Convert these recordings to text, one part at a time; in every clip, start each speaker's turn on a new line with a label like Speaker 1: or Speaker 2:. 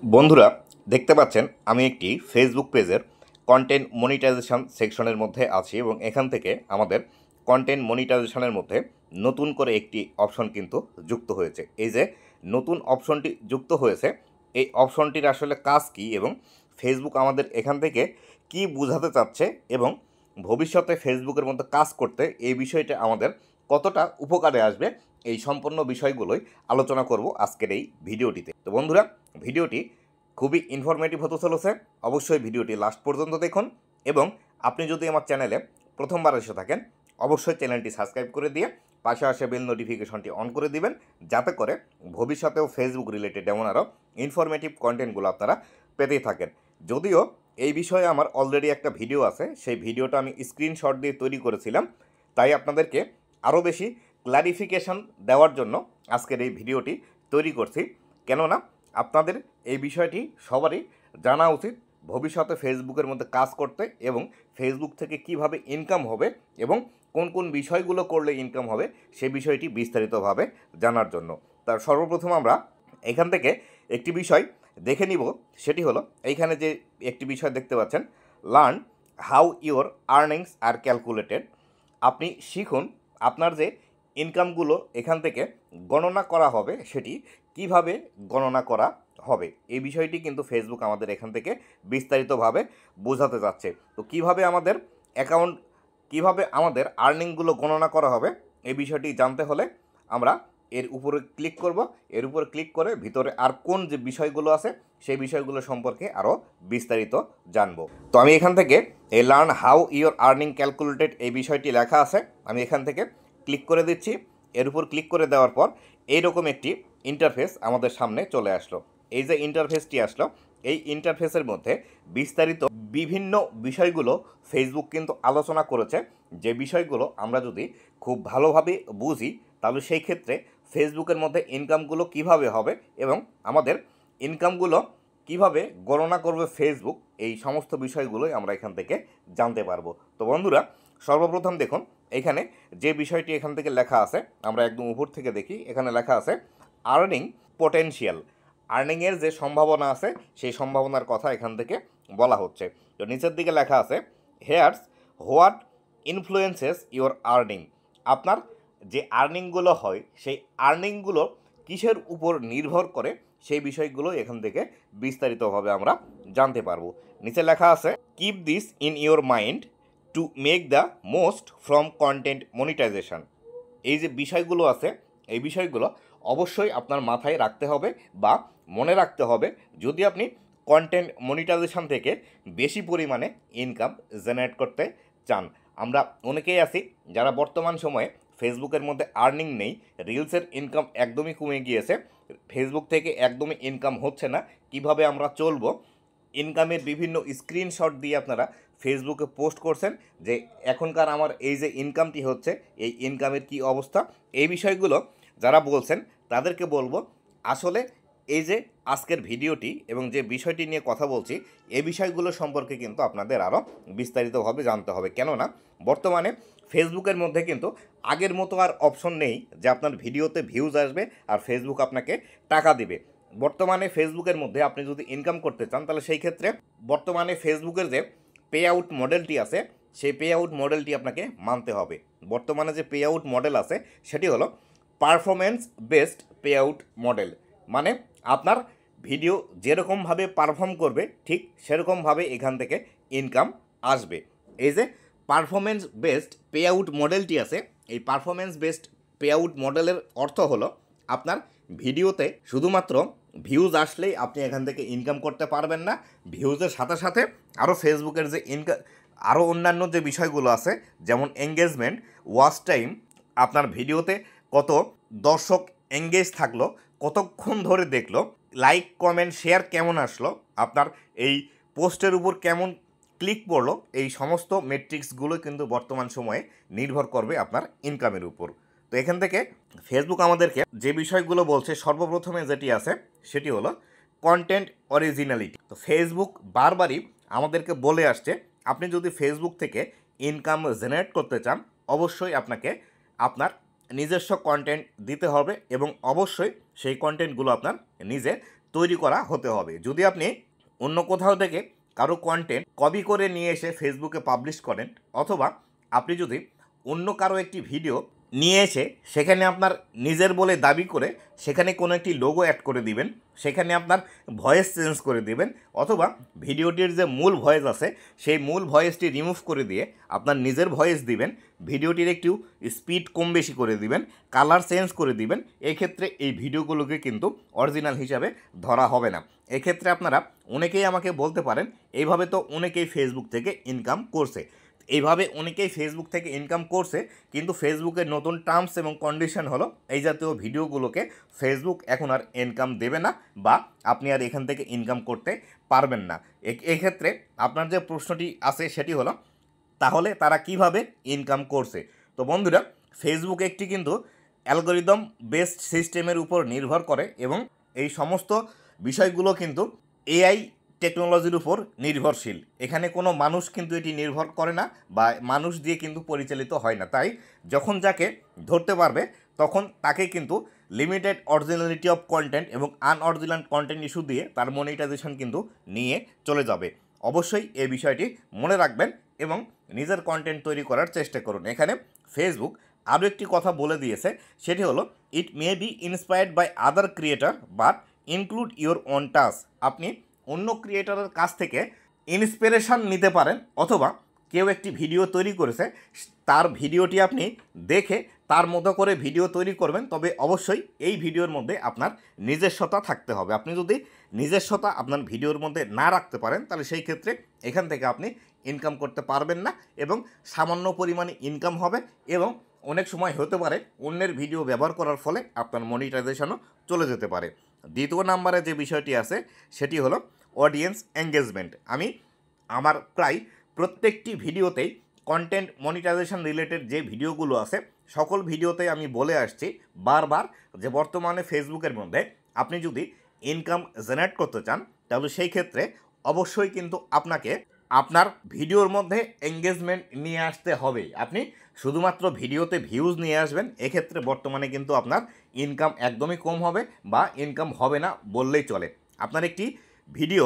Speaker 1: বন্ধুরা দেখতে পাচ্ছেন আমি একটি ফেসবুক পেজের কন্টেন্ট মনিটাইজেশন সেকশনের মধ্যে আছি এবং এখান থেকে আমাদের কন্টেন্ট মনিটাইজেশনের মধ্যে নতুন করে একটি অপশন কিন্তু যুক্ত হয়েছে। এই যে নতুন অপশনটি যুক্ত হয়েছে, এই অপশনটির আসলে কাজ কি এবং ফেসবুক আমাদের এখান থেকে কি বোঝাতে চাচ্ছে এবং ভবিষ্যতে ফেসবুকের মধ্যে কাজ করতে এই বিষয়টা আমাদের কতটা উপকারে আসবে, এই সম্পূর্ণ বিষয়গুলোই আলোচনা করব আজকের এই ভিডিওটিতে। তো বন্ধুরা, ভিডিওটি খুবই ইনফরমেটিভ হতে চলেছে। অবশ্যই ভিডিওটি লাস্ট পর্যন্ত দেখুন এবং আপনি যদি আমার চ্যানেলে প্রথমবার এসে থাকেন অবশ্যই চ্যানেলটি সাবস্ক্রাইব করে দিয়ে পাশে আসে বেল নোটিফিকেশনটি অন করে দিবেন, যাতে করে ভবিষ্যতেও ফেসবুক রিলেটেড এমন আরও ইনফরমেটিভ কন্টেন্টগুলো আপনারা পেতেই থাকেন। যদিও এই বিষয়ে আমার অলরেডি একটা ভিডিও আছে, সেই ভিডিওটা আমি স্ক্রিনশট দিয়ে তৈরি করেছিলাম, তাই আপনাদেরকে আরও বেশি ক্লারিফিকেশন দেওয়ার জন্য আজকের এই ভিডিওটি তৈরি করছি। কেননা আপনাদের এই বিষয়টি সবারই জানা উচিত, ভবিষ্যতে ফেসবুকের মধ্যে কাজ করতে এবং ফেসবুক থেকে কিভাবে ইনকাম হবে এবং কোন কোন বিষয়গুলো করলে ইনকাম হবে সে বিষয়টি বিস্তারিতভাবে জানার জন্য। তার সর্বপ্রথম আমরা এখান থেকে একটি বিষয় দেখে নিব, সেটি হলো এইখানে যে একটি বিষয় দেখতে পাচ্ছেন, learn how your earnings are calculated. আপনি শিখুন আপনার যে ইনকামগুলো এখান থেকে গণনা করা হবে সেটি কিভাবে গণনা করা হবে। এই বিষয়টি কিন্তু ফেসবুক আমাদের এখান থেকে বিস্তারিতভাবে বোঝাতে যাচ্ছে। তো কিভাবে আমাদের অ্যাকাউন্ট, কিভাবে আমাদের আর্নিংগুলো গণনা করা হবে, এই বিষয়টি জানতে হলে আমরা এর উপরে ক্লিক করব। এর উপরে ক্লিক করে ভিতরে আর কোন যে বিষয়গুলো আছে সেই বিষয়গুলো সম্পর্কে আরও বিস্তারিত জানব। তো আমি এখান থেকে এই learn how your earning calculated এই বিষয়টি লেখা আছে, আমি এখান থেকে ক্লিক করে দিচ্ছি। এর উপর ক্লিক করে দেওয়ার পর এইরকম একটি ইন্টারফেস আমাদের সামনে চলে আসলো। এই যে ইন্টারফেসটি আসলো, এই ইন্টারফেসের মধ্যে বিস্তারিত বিভিন্ন বিষয়গুলো ফেসবুক কিন্তু আলোচনা করেছে, যে বিষয়গুলো আমরা যদি খুব ভালোভাবে বুঝি তাহলে সেই ক্ষেত্রে ফেসবুকের মধ্যে ইনকামগুলো কিভাবে হবে এবং আমাদের ইনকামগুলো কিভাবে গণনা করবে ফেসবুক, এই সমস্ত বিষয়গুলোই আমরা এখান থেকে জানতে পারবো। তো বন্ধুরা, সর্বপ্রথম দেখুন এখানে যে বিষয়টি এখান থেকে লেখা আছে, আমরা একদম উপর থেকে দেখি, এখানে লেখা আছে আর্নিং পোটেনশিয়াল। আর্নিংয়ের যে সম্ভাবনা আছে সেই সম্ভাবনার কথা এখান থেকে বলা হচ্ছে। তো নিচের দিকে লেখা আছে here's what influences your earning. আপনার যে আর্নিংগুলো হয় সেই আর্নিংগুলো কিসের উপর নির্ভর করে সেই বিষয়গুলো এখান থেকে বিস্তারিতভাবে আমরা জানতে পারবো। নিচে লেখা আছে keep this in your mind to make the most from content monetization. এই যে বিষয়গুলো আছে এই বিষয়গুলো অবশ্যই আপনার মাথায় রাখতে হবে বা মনে রাখতে হবে, যদি আপনি কন্টেন্ট মনিটাইজেশন থেকে বেশি পরিমাণে ইনকাম জেনারেট করতে চান। আমরা অনেকেই আছি যারা বর্তমান সময়ে ফেসবুকের মধ্যে আর্নিং নেই, রিলসের ইনকাম একদমই কমে গিয়েছে, ফেসবুক থেকে একদমই ইনকাম হচ্ছে না, কিভাবে আমরা চলবো, ইনকামের বিভিন্ন স্ক্রিনশট দিয়ে আপনারা ফেসবুকে পোস্ট করছেন যে এখনকার আমার এই যে ইনকামটি হচ্ছে এই ইনকামের কি অবস্থা। এই বিষয়গুলো যারা বলছেন তাদেরকে বলবো, আসলে এই যে আজকের ভিডিওটি এবং যে বিষয়টি নিয়ে কথা বলছি এই বিষয়গুলো সম্পর্কে কিন্তু আপনাদের আরও বিস্তারিতভাবে জানতে হবে। কেননা বর্তমানে ফেসবুকের মধ্যে কিন্তু আগের মতো আর অপশন নেই যে আপনার ভিডিওতে ভিউজ আসবে আর ফেসবুক আপনাকে টাকা দিবে। বর্তমানে ফেসবুকের মধ্যে আপনি যদি ইনকাম করতে চান তাহলে সেই ক্ষেত্রে বর্তমানে ফেসবুকের যে পে আউট মডেলটি আছে সেই পে আউট মডেলটি আপনাকে মানতে হবে। বর্তমানে যে পে আউট মডেল আছে সেটি হলো performance based pay out model. মানে আপনার ভিডিও যেরকমভাবে পারফর্ম করবে ঠিক সেরকমভাবে এখান থেকে ইনকাম আসবে। এই যে পারফরমেন্স বেসড পে আউট মডেলটি আছে, এই পারফরমেন্স বেসড পে আউট মডেলের অর্থ হলো আপনার ভিডিওতে শুধুমাত্র ভিউজ আসলেই আপনি এখান থেকে ইনকাম করতে পারবেন না, ভিউজের সাথে সাথে আরও ফেসবুকের যে ইনকাম, আরও অন্যান্য যে বিষয়গুলো আছে যেমন এঙ্গেজমেন্ট, ওয়াচ টাইম, আপনার ভিডিওতে কত দর্শক এঙ্গেজ থাকলো, কতক্ষণ ধরে দেখলো, লাইক কমেন্ট শেয়ার কেমন আসলো, আপনার এই পোস্টের উপর কেমন ক্লিক পড়লো, এই সমস্ত মেট্রিক্সগুলো কিন্তু বর্তমান সময়ে নির্ভর করবে আপনার ইনকামের উপর। তো এখান থেকে ফেসবুক আমাদেরকে যে বিষয়গুলো বলছে সর্বপ্রথমে যেটি আছে সেটি হলো কন্টেন্ট অরিজিনালিটি। তো ফেসবুক বারবারই আমাদেরকে বলে আসছে আপনি যদি ফেসবুক থেকে ইনকাম জেনারেট করতে চান অবশ্যই আপনাকে আপনার নিজস্ব কন্টেন্ট দিতে হবে এবং অবশ্যই সেই কন্টেন্টগুলো আপনার নিজে তৈরি করা হতে হবে। যদি আপনি অন্য কোথাও থেকে কারো কন্টেন্ট কপি করে নিয়ে এসে ফেসবুকে পাবলিশ করেন, অথবা আপনি যদি অন্য কারো একটি ভিডিও নিয়ে এসে সেখানে আপনার নিজের বলে দাবি করে সেখানে কোনো একটি লোগো অ্যাড করে দিবেন, সেখানে আপনার ভয়েস চেঞ্জ করে দিবেন, অথবা ভিডিওটির যে মূল ভয়েস আছে সেই মূল ভয়েসটি রিমুভ করে দিয়ে আপনার নিজের ভয়েস দিবেন, ভিডিওটির একটু স্পিড কম বেশি করে দিবেন, কালার চেঞ্জ করে দিবেন, এক্ষেত্রে এই ভিডিওগুলোকে কিন্তু অরিজিনাল হিসাবে ধরা হবে না। এক্ষেত্রে আপনারা অনেকেই আমাকে বলতে পারেন, এইভাবে তো অনেকেই ফেসবুক থেকে ইনকাম করছে। এইভাবে অনেকেই ফেসবুক থেকে ইনকাম করছে, কিন্তু ফেসবুকের নতুন টার্মস এবং কন্ডিশন হলো এই জাতীয় ভিডিওগুলোকে ফেসবুক এখন আর ইনকাম দেবে না, বা আপনি আর এখান থেকে ইনকাম করতে পারবেন না। এক্ষেত্রে আপনার যে প্রশ্নটি আছে সেটি হলো, তাহলে তারা কিভাবে ইনকাম করছে? তো বন্ধুরা, ফেসবুক একটি কিন্তু অ্যালগোরিদম বেসড সিস্টেমের উপর নির্ভর করে, এবং এই সমস্ত বিষয়গুলো কিন্তু এআই টেকনোলজির উপর নির্ভরশীল। এখানে কোনো মানুষ কিন্তু এটি নির্ভর করে না, বা মানুষ দিয়ে কিন্তু পরিচালিত হয় না। তাই যখন যাকে ধরতে পারবে তখন তাকে কিন্তু লিমিটেড অরিজিনালিটি অফ কন্টেন্ট এবং আনঅরিজিনাল কন্টেন্ট ইস্যু দিয়ে তার মনিটাইজেশন কিন্তু নিয়ে চলে যাবে। অবশ্যই এই বিষয়টি মনে রাখবেন এবং নিজের কন্টেন্ট তৈরি করার চেষ্টা করুন। এখানে ফেসবুক আরও একটি কথা বলে দিয়েছে, সেটি হলো, it may be inspired by other creator but include your own task. আপনি অন্য ক্রিয়েটরের কাছ থেকে ইন্সপিরেশন নিতে পারেন, অথবা কেউ একটি ভিডিও তৈরি করেছে তার ভিডিওটি আপনি দেখে তার মতো করে ভিডিও তৈরি করবেন, তবে অবশ্যই এই ভিডিওর মধ্যে আপনার নিজস্বতা থাকতে হবে। আপনি যদি নিজস্বতা আপনার ভিডিওর মধ্যে না রাখতে পারেন, তাহলে সেই ক্ষেত্রে এখান থেকে আপনি ইনকাম করতে পারবেন না, এবং সামান্য পরিমাণে ইনকাম হবে, এবং অনেক সময় হতে পারে অন্যের ভিডিও ব্যবহার করার ফলে আপনার মনিটাইজেশনও চলে যেতে পারে। দ্বিতীয় নাম্বারে যে বিষয়টি আছে সেটি হলো অডিয়েন্স এঙ্গেজমেন্ট। আমি আমার প্রায় প্রত্যেকটি ভিডিওতেই কন্টেন্ট মনিটাইজেশন রিলেটেড যে ভিডিওগুলো আছে সকল ভিডিওতেই আমি বলে আসছি বারবার, যে বর্তমানে ফেসবুকের মধ্যে আপনি যদি ইনকাম জেনারেট করতে চান, তাহলে সেই ক্ষেত্রে অবশ্যই কিন্তু আপনাকে আপনার ভিডিওর মধ্যে এঙ্গেজমেন্ট নিয়ে আসতে হবে। আপনি শুধুমাত্র ভিডিওতে ভিউজ নিয়ে আসবেন, এক্ষেত্রে বর্তমানে কিন্তু আপনার ইনকাম একদমই কম হবে, বা ইনকাম হবে না বললেই চলে। আপনার একটি ভিডিও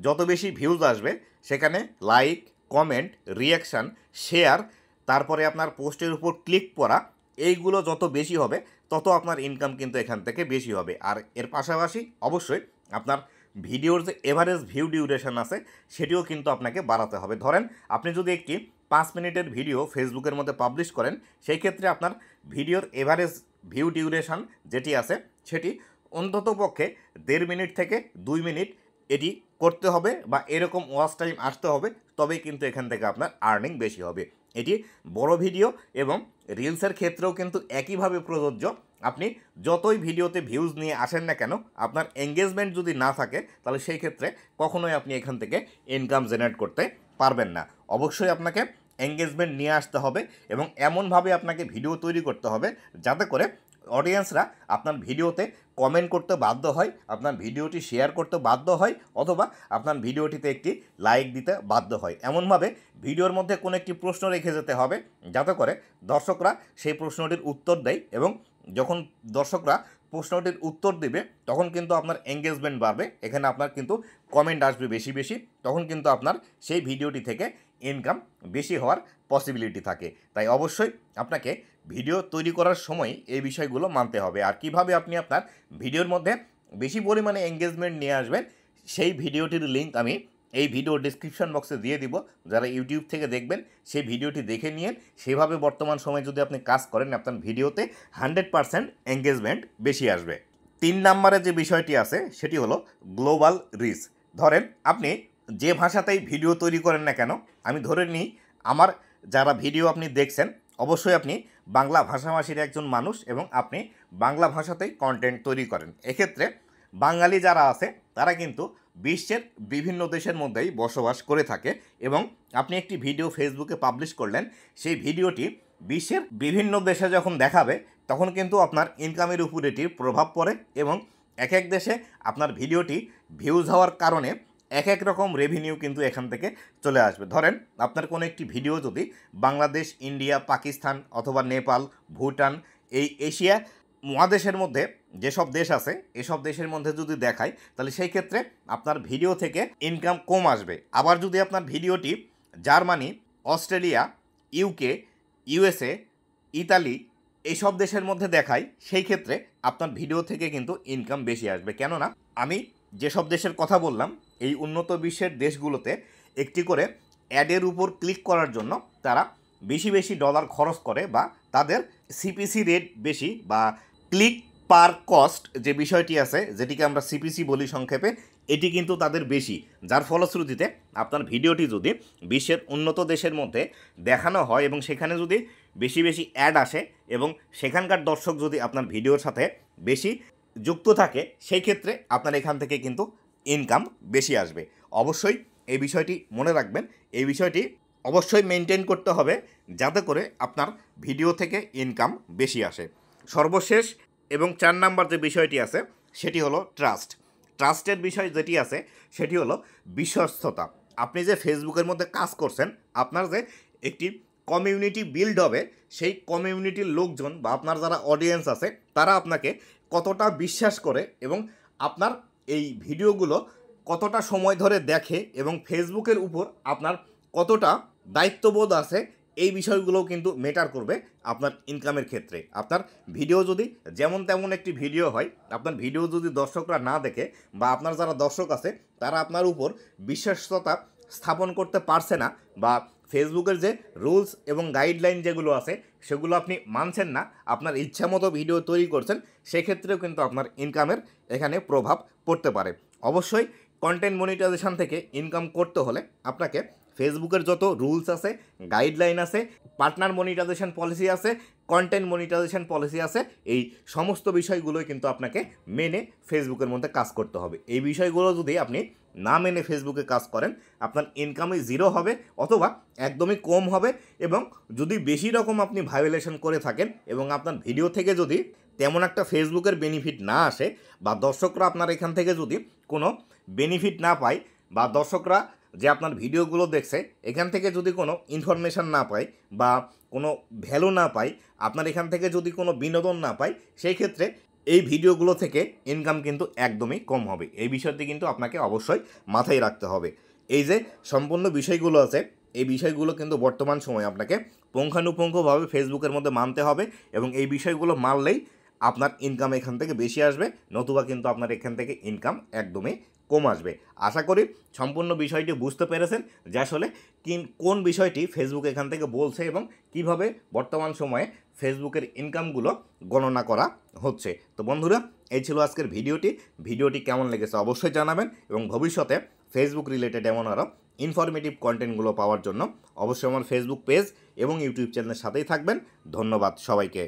Speaker 1: যত বেশি ভিউজ আসবে, সেখানে লাইক, কমেন্ট, রিয়াকশান, শেয়ার, তারপরে আপনার পোস্টের উপর ক্লিক করা, এইগুলো যত বেশি হবে তত আপনার ইনকাম কিন্তু এখান থেকে বেশি হবে। আর এর পাশাপাশি অবশ্যই আপনার ভিডিওর যে এভারেজ ভিউ ডিউরেশন আছে সেটিও কিন্তু আপনাকে বাড়াতে হবে। ধরেন আপনি যদি একটি 5 মিনিটের ভিডিও ফেসবুকের মধ্যে পাবলিশ করেন, সেই ক্ষেত্রে আপনার ভিডিওর এভারেজ ভিউ ডিউরেশন যেটি আছে সেটি অন্ততপক্ষে 1.5 মিনিট থেকে 2 মিনিট এটি করতে হবে, বা এরকম ওয়াচ টাইম আসতে হবে, তবেই কিন্তু এখান থেকে আপনার আর্নিং বেশি হবে। এটি বড় ভিডিও এবং রিলসের ক্ষেত্রেও কিন্তু একইভাবে প্রযোজ্য। আপনি যতই ভিডিওতে ভিউজ নিয়ে আসেন না কেন, আপনার এঙ্গেজমেন্ট যদি না থাকে, তাহলে সেই ক্ষেত্রে কখনোই আপনি এখান থেকে ইনকাম জেনারেট করতে পারবেন না। অবশ্যই আপনাকে এঙ্গেজমেন্ট নিয়ে আসতে হবে, এবং এমনভাবে আপনাকে ভিডিও তৈরি করতে হবে যাতে করে অডিয়েন্সরা আপনার ভিডিওতে কমেন্ট করতে বাধ্য হয়, আপনার ভিডিওটি শেয়ার করতে বাধ্য হয়, অথবা আপনার ভিডিওটিতে একটি লাইক দিতে বাধ্য হয়। এমনভাবে ভিডিওর মধ্যে কোনো একটি প্রশ্ন রেখে যেতে হবে যাতে করে দর্শকরা সেই প্রশ্নটির উত্তর দেয়, এবং যখন দর্শকরা প্রশ্নটির উত্তর দেবে তখন কিন্তু আপনার এঙ্গেজমেন্ট বাড়বে, এখানে আপনার কিন্তু কমেন্ট আসবে বেশি বেশি, তখন কিন্তু আপনার সেই ভিডিওটি থেকে ইনকাম বেশি হওয়ার পসিবিলিটি থাকে। তাই অবশ্যই আপনাকে ভিডিও তৈরি করার সময় এই বিষয়গুলো মানতে হবে। আর কিভাবে আপনি আপনার ভিডিওর মধ্যে বেশি পরিমাণে এঙ্গেজমেন্ট নিয়ে আসবেন, সেই ভিডিওটির লিঙ্ক আমি এই ভিডিও ডিসক্রিপশন বক্সে দিয়ে দিব। যারা ইউটিউব থেকে দেখবেন সেই ভিডিওটি দেখে নিয়ে সেভাবে বর্তমান সময়ে যদি আপনি কাজ করেন, আপনার ভিডিওতে 100% এঙ্গেজমেন্ট বেশি আসবে। 3 নম্বরে যে বিষয়টি আছে সেটি হলো গ্লোবাল রিচ। ধরেন আপনি যে ভাষাতেই ভিডিও তৈরি করেন না কেন, আমি ধরে নিই আমার যারা ভিডিও আপনি দেখছেন অবশ্যই আপনি বাংলা ভাষাভাষীর একজন মানুষ, এবং আপনি বাংলা ভাষাতেই কন্টেন্ট তৈরি করেন। এক্ষেত্রে বাঙালি যারা আছে তারা কিন্তু বিশ্বের বিভিন্ন দেশের মধ্যেই বসবাস করে থাকে, এবং আপনি একটি ভিডিও ফেসবুকে পাবলিশ করলেন, সেই ভিডিওটি বিশ্বের বিভিন্ন দেশে যখন দেখাবে তখন কিন্তু আপনার ইনকামের উপর এটির প্রভাব পড়ে, এবং এক এক দেশে আপনার ভিডিওটি ভিউজ হওয়ার কারণে এক এক রকম রেভিনিউ কিন্তু এখান থেকে চলে আসবে। ধরেন আপনার কোনো একটি ভিডিও যদি বাংলাদেশ, ইন্ডিয়া, পাকিস্তান অথবা নেপাল, ভুটান, এই এশিয়া মহাদেশের মধ্যে যেসব দেশ আছে এসব দেশের মধ্যে যদি দেখায় তাহলে সেই ক্ষেত্রে আপনার ভিডিও থেকে ইনকাম কম আসবে। আবার যদি আপনার ভিডিওটি Germany, Australia, UK, USA, Italy এইসব দেশের মধ্যে দেখায় সেই ক্ষেত্রে আপনার ভিডিও থেকে কিন্তু ইনকাম বেশি আসবে। কেননা আমি যেসব দেশের কথা বললাম এই উন্নত বিশ্বের দেশগুলোতে একটি করে অ্যাডের উপর ক্লিক করার জন্য তারা বেশি বেশি ডলার খরচ করে বা তাদের সিপিসি রেট বেশি বা ক্লিক পার কস্ট যে বিষয়টি আছে যেটিকে আমরা সিপিসি বলি সংক্ষেপে, এটি কিন্তু তাদের বেশি। যার ফলশ্রুতিতে আপনার ভিডিওটি যদি বিশ্বের উন্নত দেশের মধ্যে দেখানো হয় এবং সেখানে যদি বেশি বেশি অ্যাড আসে এবং সেখানকার দর্শক যদি আপনার ভিডিওর সাথে বেশি যুক্ত থাকে সেই ক্ষেত্রে আপনার এখান থেকে কিন্তু ইনকাম বেশি আসবে। অবশ্যই এই বিষয়টি মনে রাখবেন, এই বিষয়টি অবশ্যই মেনটেন করতে হবে যাতে করে আপনার ভিডিও থেকে ইনকাম বেশি আসে। সর্বশেষ এবং 4 নাম্বার যে বিষয়টি আছে সেটি হলো ট্রাস্ট। ট্রাস্টের বিষয় যেটি আছে সেটি হলো বিশ্বস্ততা। আপনি যে ফেসবুকের মধ্যে কাজ করছেন, আপনার যে একটি কমিউনিটি বিল্ড হবে, সেই কমিউনিটির লোকজন বা আপনার যারা অডিয়েন্স আছে তারা আপনাকে কতটা বিশ্বাস করে এবং আপনার এই ভিডিওগুলো কতটা সময় ধরে দেখে এবং ফেসবুকের উপর আপনার কতটা দায়িত্ববোধ আছে, এই বিষয়গুলোও কিন্তু ম্যাটার করবে আপনার ইনকামের ক্ষেত্রে। আপনার ভিডিও যদি যেমন তেমন একটি ভিডিও হয়, আপনার ভিডিও যদি দর্শকরা না দেখে বা আপনার যারা দর্শক আছে তারা আপনার উপর বিশ্বাসতা স্থাপন করতে পারছে না বা ফেসবুকের যে রুলস এবং গাইডলাইন যেগুলো আছে সেগুলো আপনি মানছেন না, আপনার ইচ্ছা মতো ভিডিও তৈরি করছেন, সেক্ষেত্রেও কিন্তু আপনার ইনকামের এখানে প্রভাব পড়তে পারে। অবশ্যই কন্টেন্ট মনিটাইজেশন থেকে ইনকাম করতে হলে আপনাকে ফেসবুকের যত রুলস আছে, গাইডলাইন আছে, পার্টনার মনিটাইজেশন পলিসি আছে, কন্টেন্ট মনিটাইজেশন পলিসি আছে, এই সমস্ত বিষয়গুলোই কিন্তু আপনাকে মেনে ফেসবুকের মধ্যে কাজ করতে হবে। এই বিষয়গুলো যদি আপনি না মেনে ফেসবুকে কাজ করেন আপনার ইনকামই জিরো হবে অথবা একদমই কম হবে। এবং যদি বেশি রকম আপনি ভায়োলেশন করে থাকেন এবং আপনার ভিডিও থেকে যদি তেমন একটা ফেসবুকের বেনিফিট না আসে বা দর্শকরা আপনার এখান থেকে যদি কোনো বেনিফিট না পায় বা দর্শকরা যে আপনার ভিডিওগুলো দেখছে এখান থেকে যদি কোনো ইনফরমেশান না পায় বা কোনো ভ্যালু না পায়, আপনার এখান থেকে যদি কোনো বিনোদন না পায়, সেই ক্ষেত্রে এই ভিডিওগুলো থেকে ইনকাম কিন্তু একদমই কম হবে। এই বিষয়টি কিন্তু আপনাকে অবশ্যই মাথায় রাখতে হবে। এই যে সম্পূর্ণ বিষয়গুলো আছে এই বিষয়গুলো কিন্তু বর্তমান সময়ে আপনাকে পুঙ্খানুপুঙ্খভাবে ফেসবুকের মধ্যে মানতে হবে এবং এই বিষয়গুলো মানলেই আপনার ইনকাম এখান থেকে বেশি আসবে, নতুবা কিন্তু আপনার এখান থেকে ইনকাম একদমই কম আসবে। আশা করি সম্পূর্ণ বিষয়টি বুঝতে পেরেছেন যে আসলে কোন বিষয়টি ফেসবুক এখান থেকে বলছে এবং কিভাবে বর্তমান সময়ে ফেসবুকের ইনকামগুলো গণনা করা হচ্ছে। তো বন্ধুরা, এই ছিল আজকের ভিডিওটি কেমন লেগেছে অবশ্যই জানাবেন এবং ভবিষ্যতে ফেসবুক রিলেটেড এমন আরও ইনফরমেটিভ কন্টেন্টগুলো পাওয়ার জন্য অবশ্যই আমার ফেসবুক পেজ এবং ইউটিউব চ্যানেলের সাথেই থাকবেন। ধন্যবাদ সবাইকে।